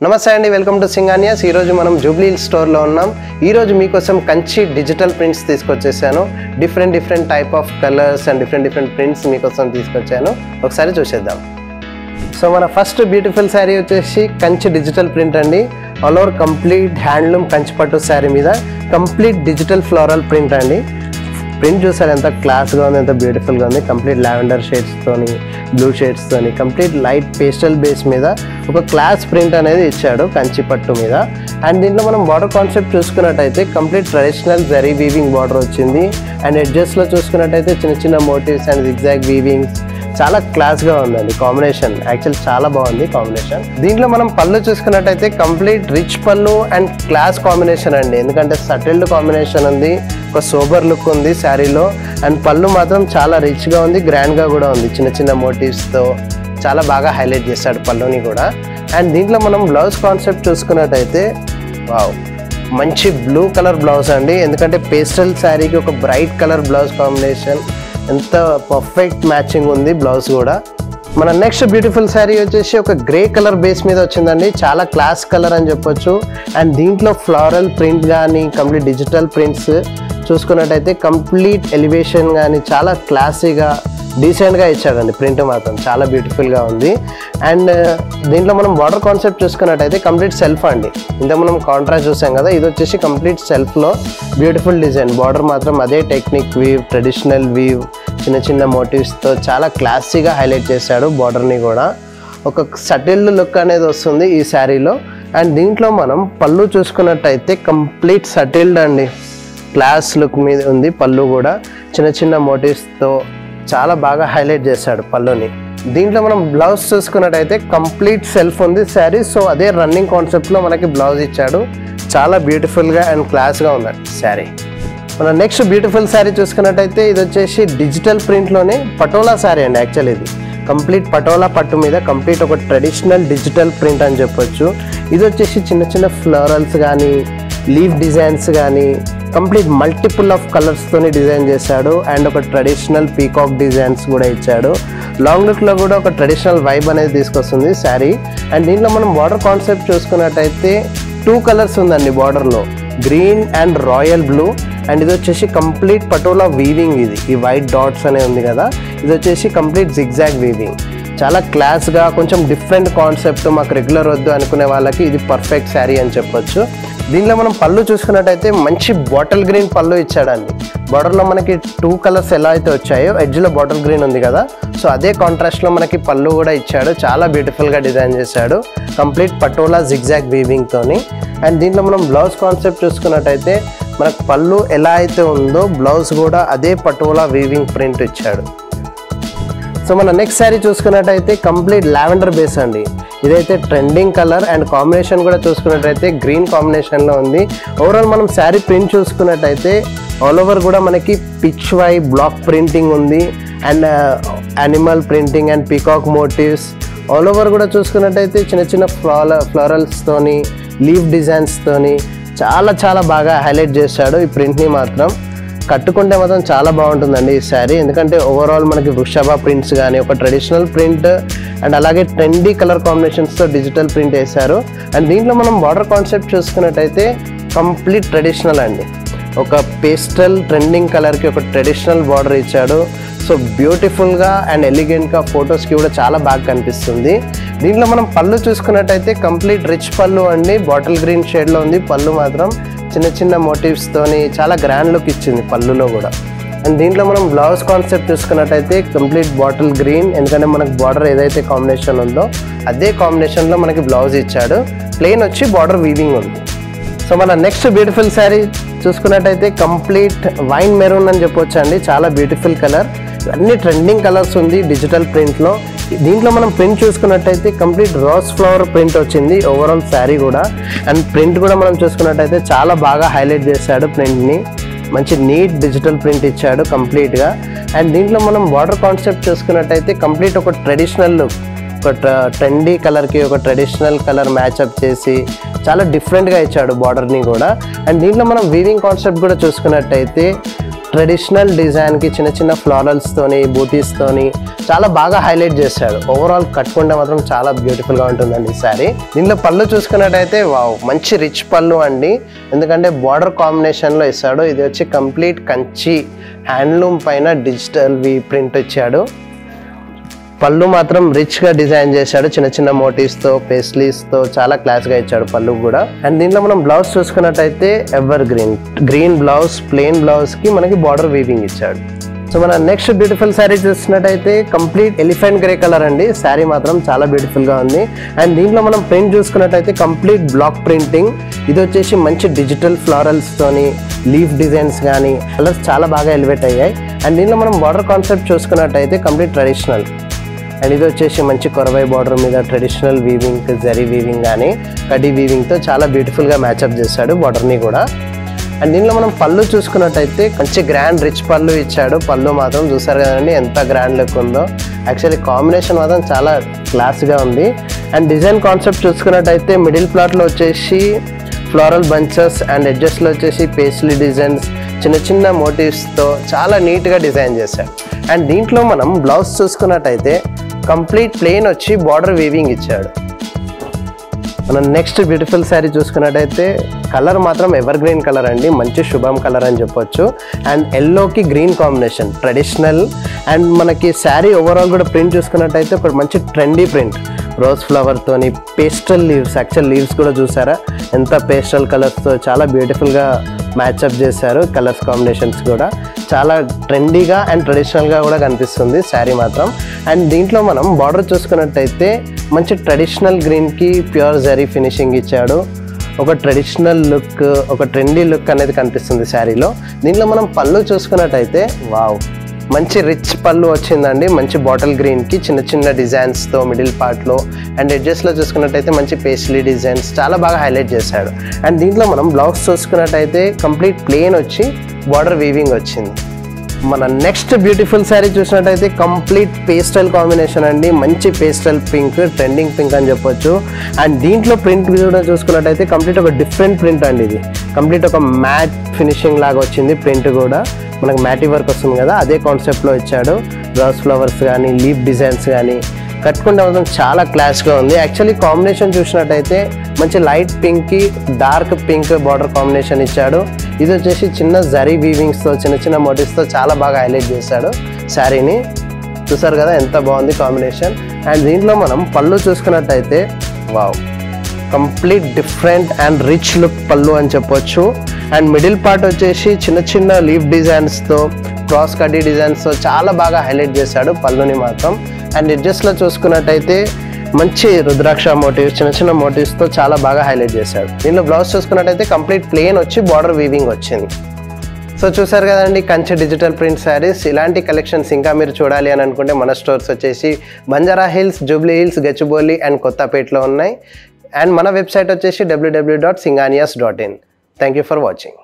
నమస్తే అండి, welcome to సింగానియాస్. ఈరోజు మనం జూబ్లీ హిల్స్ స్టోర్లో ఉన్నాం. ఈరోజు మీకోసం కంచి డిజిటల్ ప్రింట్స్ తీసుకొచ్చేసాను. Different type of colours and different prints మీకోసం తీసుకొచ్చాను. ఒకసారి చూసేద్దాం. సో మన ఫస్ట్ బ్యూటిఫుల్ శారీ వచ్చేసి కంచి డిజిటల్ ప్రింట్ అండి. All over complete handloom Kanchi పట్టు శారీ మీద కంప్లీట్ డిజిటల్ ఫ్లోరల్ ప్రింట్ అండి. ప్రింట్ చూసారు ఎంత క్లాస్గా ఉంది, ఎంత బ్యూటిఫుల్గా ఉంది. కంప్లీట్ లావెండర్ షేడ్స్తోని, బ్లూ షేడ్స్తోని, కంప్లీట్ లైట్ పేస్టల్ బేస్ మీద ఒక క్లాస్ ప్రింట్ అనేది ఇచ్చాడు కంచి పట్టు మీద. అండ్ దీంట్లో మనం బార్డర్ కాన్సెప్ట్ చూసుకున్నట్టయితే complete traditional zari weaving border వచ్చింది. అండ్ ఎడ్జెస్లో చూసుకున్నట్టయితే చిన్న మోటివ్స్ అండ్ జిగ్జాగ్ వీవింగ్స్ చాలా క్లాస్గా ఉందండి. కాంబినేషన్ యాక్చువల్ చాలా బాగుంది కాంబినేషన్. దీంట్లో మనం పళ్ళు చూసుకున్నట్టయితే కంప్లీట్ రిచ్ పళ్ళు అండ్ క్లాస్ కాంబినేషన్ అండి. ఎందుకంటే సటిల్డ్ కాంబినేషన్ ఉంది, ఒక సోబర్ లుక్ ఉంది శారీలో. అండ్ పళ్ళు మాత్రం చాలా రిచ్గా ఉంది, గ్రాండ్గా కూడా ఉంది. చిన్న మోటివ్స్తో చాలా బాగా హైలైట్ చేశాడు పళ్ళుని కూడా. అండ్ దీంట్లో మనం బ్లౌజ్ కాన్సెప్ట్ చూసుకున్నట్టయితే వావ్, మంచి బ్లూ కలర్ బ్లౌజ్ అండి. ఎందుకంటే పేస్టల్ శారీకి ఒక బ్రైట్ కలర్ బ్లౌజ్ కాంబినేషన్, ఎంత పర్ఫెక్ట్ మ్యాచింగ్ ఉంది బ్లౌజ్ కూడా. మన నెక్స్ట్ బ్యూటిఫుల్ శారీ వచ్చేసి ఒక గ్రే కలర్ బేస్ మీద వచ్చిందండి. చాలా క్లాస్ కలర్ అని చెప్పొచ్చు. అండ్ దీంట్లో ఫ్లోరల్ ప్రింట్ కానీ కంప్లీట్ డిజిటల్ ప్రింట్స్ చూసుకున్నట్టయితే కంప్లీట్ ఎలివేషన్ కానీ చాలా క్లాసీగా డీసెంట్గా ఇచ్చాడండి. ప్రింట్ మాత్రం చాలా బ్యూటిఫుల్గా ఉంది. అండ్ దీంట్లో మనం బార్డర్ కాన్సెప్ట్ చూసుకున్నట్టయితే కంప్లీట్ సెల్ఫ్ అండి. ఇంత మనం కాంట్రాస్ట్ చూసాం కదా, ఇది వచ్చేసి కంప్లీట్ సెల్ఫ్లో బ్యూటిఫుల్ డిజైన్. బార్డర్ మాత్రం అదే టెక్నిక్ వీవ్, ట్రెడిషనల్ వీవ్, చిన్న మోటివ్స్తో చాలా క్లాసీగా హైలైట్ చేశాడు బార్డర్ని కూడా. ఒక సటిల్డ్ లుక్ అనేది వస్తుంది ఈ శారీలో. అండ్ దీంట్లో మనం పళ్ళు చూసుకున్నట్టయితే కంప్లీట్ సటిల్డ్ అండి, క్లాస్ లుక్ మీద ఉంది పళ్ళు కూడా. చిన్న మోటివ్స్తో చాలా బాగా హైలైట్ చేశాడు పళ్ళుని. దీంట్లో మనం బ్లౌజ్ చూసుకున్నట్టయితే కంప్లీట్ సెల్ఫ్ ఉంది శారీ. సో అదే రన్నింగ్ కాన్సెప్ట్లో మనకి బ్లౌజ్ ఇచ్చాడు. చాలా బ్యూటిఫుల్గా అండ్ క్లాస్గా ఉందండి శారీ. మన నెక్స్ట్ బ్యూటిఫుల్ శారీ చూసుకున్నట్టయితే ఇది వచ్చేసి డిజిటల్ ప్రింట్లోనే పటోలా శారీ అండి. యాక్చువల్ ఇది కంప్లీట్ పటోలా పట్టు మీద కంప్లీట్ ఒక ట్రెడిషనల్ డిజిటల్ ప్రింట్ అని చెప్పొచ్చు. ఇది వచ్చేసి చిన్న ఫ్లోరల్స్ కానీ లీఫ్ డిజైన్స్ కానీ కంప్లీట్ మల్టిపుల్ ఆఫ్ కలర్స్తోని డిజైన్ చేశాడు. అండ్ ఒక ట్రెడిషనల్ పీకాక్ డిజైన్స్ కూడా ఇచ్చాడు. లాంగ్ లుక్లో కూడా ఒక ట్రెడిషనల్ వైబ్ అనేది తీసుకొస్తుంది శారీ. అండ్ దీంట్లో మనం బార్డర్ కాన్సెప్ట్ చూసుకున్నట్టయితే 2 కలర్స్ ఉందండి బార్డర్లో, green and royal blue. And ఇది వచ్చేసి కంప్లీట్ పటోలా వీవింగ్. ఇది ఈ వైట్ డాట్స్ అనే ఉంది కదా, ఇది వచ్చేసి కంప్లీట్ జిగ్జాగ్ వీవింగ్. చాలా క్లాస్గా కొంచెం డిఫరెంట్ కాన్సెప్ట్, మాకు రెగ్యులర్ వద్దు అనుకునే వాళ్ళకి ఇది పర్ఫెక్ట్ శారీ అని చెప్పొచ్చు. దీనిలో మనం పళ్ళు చూసుకున్నట్టయితే మంచి బాటిల్ గ్రీన్ పళ్ళు ఇచ్చాడండి. బార్డర్లో మనకి 2 కలర్స్ ఎలా అయితే వచ్చాయో, ఎడ్జ్లో బాటిల్ గ్రీన్ ఉంది కదా, సో అదే కాంట్రాస్ట్లో మనకి పళ్ళు కూడా ఇచ్చాడు. చాలా బ్యూటిఫుల్గా డిజైన్ చేశాడు కంప్లీట్ పటోలా జిగ్జాగ్ వీవింగ్తోని. అండ్ దీంట్లో మనం బ్లౌజ్ కాన్సెప్ట్ చూసుకున్నట్టయితే మనకు పళ్ళు ఎలా అయితే ఉందో బ్లౌజ్ కూడా అదే పటోలా వీవింగ్ ప్రింట్ ఇచ్చాడు. సో మన నెక్స్ట్ శారీ చూసుకున్నట్టయితే కంప్లీట్ లావెండర్ బేస్ అండి. ఇదైతే ట్రెండింగ్ కలర్ అండ్ కాంబినేషన్ కూడా చూసుకున్నట్టయితే గ్రీన్ కాంబినేషన్లో ఉంది. ఓవరాల్ మనం శారీ ప్రింట్ చూసుకున్నట్టయితే ఆల్ ఓవర్ కూడా మనకి పిచ్ వై బ్లాక్ ప్రింటింగ్ ఉంది. And animal printing and peacock motifs all over కూడా చూసుకున్నట్టయితే చిన్న ఫ్లోరల్స్తోని, లీఫ్ డిజైన్స్తోని చాలా బాగా హైలైట్ చేశాడు ఈ ప్రింట్ని. మాత్రం కట్టుకుంటే మాత్రం చాలా బాగుంటుందండి ఈ శారీ. ఎందుకంటే ఓవరాల్ మనకి వృషభ ప్రింట్స్ కానీ ఒక ట్రెడిషనల్ ప్రింట్ అండ్ అలాగే ట్రెండీ కలర్ కాంబినేషన్స్తో డిజిటల్ ప్రింట్ వేశారు. అండ్ దీంట్లో మనం బార్డర్ కాన్సెప్ట్ చూసుకున్నట్టయితే కంప్లీట్ ట్రెడిషనల్ అండి. ఒక పేస్టల్ ట్రెండింగ్ కలర్కి ఒక ట్రెడిషనల్ బార్డర్ ఇచ్చాడు. సో బ్యూటిఫుల్గా అండ్ ఎలిగెంట్గా ఫొటోస్కి కూడా చాలా బాగా కనిపిస్తుంది. దీంట్లో మనం పళ్ళు చూసుకున్నట్టయితే కంప్లీట్ రిచ్ పళ్ళు అండి, బాటిల్ గ్రీన్ షేడ్లో ఉంది పళ్ళు మాత్రం. చిన్న మోటివ్స్తోని చాలా గ్రాండ్ లుక్ ఇచ్చింది పళ్ళులో కూడా. అండ్ దీంట్లో మనం బ్లౌజ్ కాన్సెప్ట్ చూసుకున్నట్టయితే కంప్లీట్ బాటిల్ గ్రీన్, ఎందుకంటే మనకు బార్డర్ ఏదైతే కాంబినేషన్ ఉందో అదే కాంబినేషన్లో మనకి బ్లౌజ్ ఇచ్చాడు. ప్లెయిన్ వచ్చి బార్డర్ వీవింగ్ ఉంది. సో మన నెక్స్ట్ బ్యూటిఫుల్ శారీ చూసుకున్నట్టయితే కంప్లీట్ వైన్ మెరూన్ అని చెప్పొచ్చు అండి. చాలా బ్యూటిఫుల్ కలర్, అన్ని ట్రెండింగ్ కలర్స్ ఉంది డిజిటల్ ప్రింట్లో. దీంట్లో మనం ప్రింట్ చూసుకున్నట్టయితే కంప్లీట్ రోజ్ ఫ్లవర్ ప్రింట్ వచ్చింది ఓవరాల్ శారీ కూడా. అండ్ ప్రింట్ కూడా మనం చూసుకున్నట్టయితే చాలా బాగా హైలైట్ చేశాడు ప్రింట్ని. మంచి నీట్ డిజిటల్ ప్రింట్ ఇచ్చాడు కంప్లీట్గా. అండ్ దీంట్లో మనం బార్డర్ కాన్సెప్ట్ చూసుకున్నట్టయితే కంప్లీట్ ఒక ట్రెడిషనల్ లుక్, ఒక ట్రెండీ కలర్కి ఒక ట్రెడిషనల్ కలర్ మ్యాచ్అప్ చేసి చాలా డిఫరెంట్గా ఇచ్చాడు బార్డర్ని కూడా. అండ్ దీంట్లో మనం వీవింగ్ కాన్సెప్ట్ కూడా చూసుకున్నట్టయితే ట్రెడిషనల్ డిజైన్కి చిన్న చిన్న ఫ్లోరల్స్తోని బూటీస్తోని చాలా బాగా హైలైట్ చేశాడు. ఓవరాల్ కట్టుకుంటే మాత్రం చాలా బ్యూటిఫుల్గా ఉంటుందండి ఈ శారీ. దీనిలో పళ్ళు చూసుకున్నట్టయితే వావ్, మంచి రిచ్ పళ్ళు అండి. ఎందుకంటే బార్డర్ కాంబినేషన్లో ఇస్తాడు. ఇది వచ్చి కంప్లీట్ కంచి హ్యాండ్లూమ్ పైన డిజిటల్ ప్రింట్ ఇచ్చాడు. పళ్ళు మాత్రం రిచ్గా డిజైన్ చేశాడు. చిన్న చిన్న మోటివ్స్తో పేస్లీస్తో చాలా క్లాస్గా ఇచ్చాడు పళ్ళు కూడా. అండ్ దీంట్లో మనం బ్లౌజ్ చూసుకున్నట్టయితే ఎవర్ గ్రీన్ బ్లౌజ్, ప్లెయిన్ బ్లౌజ్కి మనకి బార్డర్ వీవింగ్ ఇచ్చాడు. సో మన నెక్స్ట్ బ్యూటిఫుల్ శారీ చూసినట్టయితే కంప్లీట్ ఎలిఫెంట్ గ్రే కలర్ అండి. శారీ మాత్రం చాలా బ్యూటిఫుల్గా ఉంది. అండ్ దీంట్లో మనం ప్రింట్ చూసుకున్నట్టయితే కంప్లీట్ బ్లాక్ ప్రింటింగ్. ఇది వచ్చేసి మంచి డిజిటల్ ఫ్లోరల్స్తోని లీఫ్ డిజైన్స్ కానీ కలర్స్ చాలా బాగా ఎలివేట్ అయ్యాయి. అండ్ దీంట్లో మనం బార్డర్ కాన్సెప్ట్ చూసుకున్నట్టయితే కంప్లీట్ ట్రెడిషనల్. అండ్ ఇది వచ్చేసి మంచి కొరవై బార్డర్ మీద ట్రెడిషనల్ వీవింగ్, జరీ వీవింగ్ కానీ కడ్డీ వీవింగ్తో చాలా బ్యూటిఫుల్గా మ్యాచ్అప్ చేశాడు బార్డర్ని కూడా. అండ్ దీనిలో మనం పళ్ళు చూసుకున్నట్టయితే మంచి గ్రాండ్ రిచ్ పళ్ళు ఇచ్చాడు. పళ్ళు మాత్రం చూసారు కదండి ఎంత గ్రాండ్ లుక్ ఉందో. యాక్చువల్లీ కాంబినేషన్ మాత్రం చాలా క్లాస్గా ఉంది. అండ్ డిజైన్ కాన్సెప్ట్ చూసుకున్నట్టయితే మిడిల్ ప్లాట్లో వచ్చేసి ఫ్లోరల్ బంచెస్ అండ్ ఎడ్జెస్లో వచ్చేసి పేస్లీ డిజైన్స్, చిన్న చిన్న మోటివ్స్తో చాలా నీట్గా డిజైన్ చేశాడు. అండ్ దీంట్లో మనం బ్లౌజ్ చూసుకున్నట్టయితే కంప్లీట్ ప్లెయిన్ వచ్చి బార్డర్ వీవింగ్ ఇచ్చాడు. మనం నెక్స్ట్ బ్యూటిఫుల్ శారీ చూసుకున్నట్టయితే కలర్ మాత్రం ఎవర్ గ్రీన్ కలర్ అండి. మంచి శుభం కలర్ అని చెప్పొచ్చు. అండ్ ఎల్లోకి గ్రీన్ కాంబినేషన్ ట్రెడిషనల్. అండ్ మనకి శారీ ఓవరాల్ కూడా ప్రింట్ చూసుకున్నట్టయితే ఒక మంచి ట్రెండీ ప్రింట్, రోజ్ ఫ్లవర్తోని పేస్టల్ లీవ్స్. యాక్చువల్ లీవ్స్ కూడా చూసారా ఎంత పేస్టల్ కలర్స్తో చాలా బ్యూటిఫుల్గా మ్యాచ్అప్ చేశారు. కలర్స్ కాంబినేషన్స్ కూడా చాలా ట్రెండీగా అండ్ ట్రెడిషనల్గా కూడా కనిపిస్తుంది శారీ మాత్రం. అండ్ దీంట్లో మనం బార్డర్ చూసుకున్నట్టయితే మంచి ట్రెడిషనల్ గ్రీన్కి ప్యూర్ జరీ ఫినిషింగ్ ఇచ్చాడు. ఒక ట్రెడిషనల్ లుక్, ఒక ట్రెండీ లుక్ అనేది కనిపిస్తుంది శారీలో. దీంట్లో మనం పళ్ళు చూసుకున్నట్టయితే వావ్, మంచి రిచ్ పళ్ళు వచ్చిందండి. మంచి బాటిల్ గ్రీన్కి చిన్న చిన్న డిజైన్స్తో మిడిల్ పార్ట్లో. అండ్ ఎడ్జెస్లో చూసుకున్నట్టయితే మంచి పేస్లీ డిజైన్స్ చాలా బాగా హైలైట్ చేశాడు. అండ్ దీంట్లో మనం బ్లౌజ్ చూసుకున్నట్టయితే కంప్లీట్ ప్లెయిన్ వచ్చి బార్డర్ వీవింగ్ వచ్చింది. మన నెక్స్ట్ బ్యూటిఫుల్ శారీ చూసినట్టయితే కంప్లీట్ పేస్టల్ కాంబినేషన్ అండి. మంచి పేస్టల్ పింక్, ట్రెండింగ్ పింక్ అని చెప్పొచ్చు. అండ్ దీంట్లో ప్రింట్ కూడా చూసుకున్నట్టయితే కంప్లీట్ ఒక డిఫరెంట్ ప్రింట్ అండి. ఇది కంప్లీట్ ఒక మ్యాట్ ఫినిషింగ్ లాగా వచ్చింది. ప్రింట్ కూడా మనకు మ్యాటీ వర్క్ వస్తుంది కదా, అదే కాన్సెప్ట్లో ఇచ్చాడు. రోజ్ ఫ్లవర్స్ కానీ లీఫ్ డిజైన్స్ కానీ కట్టుకుంటే మాత్రం చాలా క్లాస్గా ఉంది. యాక్చువల్లీ కాంబినేషన్ చూసినట్టయితే మంచి లైట్ పింక్కి డార్క్ పింక్ బార్డర్ కాంబినేషన్ ఇచ్చాడు. ఇది వచ్చేసి చిన్న జరీ వీవింగ్స్తో చిన్న చిన్న మోటివ్స్తో చాలా బాగా హైలైట్ చేశాడు శారీని. చూసారు కదా ఎంత బాగుంది కాంబినేషన్. అండ్ దీంట్లో మనం పళ్ళు చూసుకున్నట్టయితే wow, complete different and rich look పళ్ళు అని చెప్పొచ్చు. అండ్ మిడిల్ పార్ట్ వచ్చేసి చిన్న చిన్న లీఫ్ డిజైన్స్తో క్రాస్ కడ్డీ డిజైన్స్తో చాలా బాగా హైలైట్ చేశాడు పళ్ళుని మాత్రం. అండ్ ఎడ్జెస్లో చూసుకున్నట్టయితే మంచి రుద్రాక్ష మోటివ్స్, చిన్న చిన్న మోటివ్స్తో చాలా బాగా హైలైట్ చేశాడు. దీనిలో బ్లౌజ్ చూసుకున్నట్టయితే కంప్లీట్ ప్లెయిన్ వచ్చి బార్డర్ వీవింగ్ వచ్చింది. సో చూసారు కదండి కంచి డిజిటల్ ప్రింట్ శారీస్. ఇలాంటి కలెక్షన్స్ ఇంకా మీరు చూడాలి అని అనుకుంటే మన స్టోర్స్ వచ్చేసి Banjara Hills, Jubilee Hills, Gachibowli and కొత్తపేటలో ఉన్నాయి. అండ్ మన వెబ్సైట్ వచ్చేసి www.singanias.in. Thank you for watching.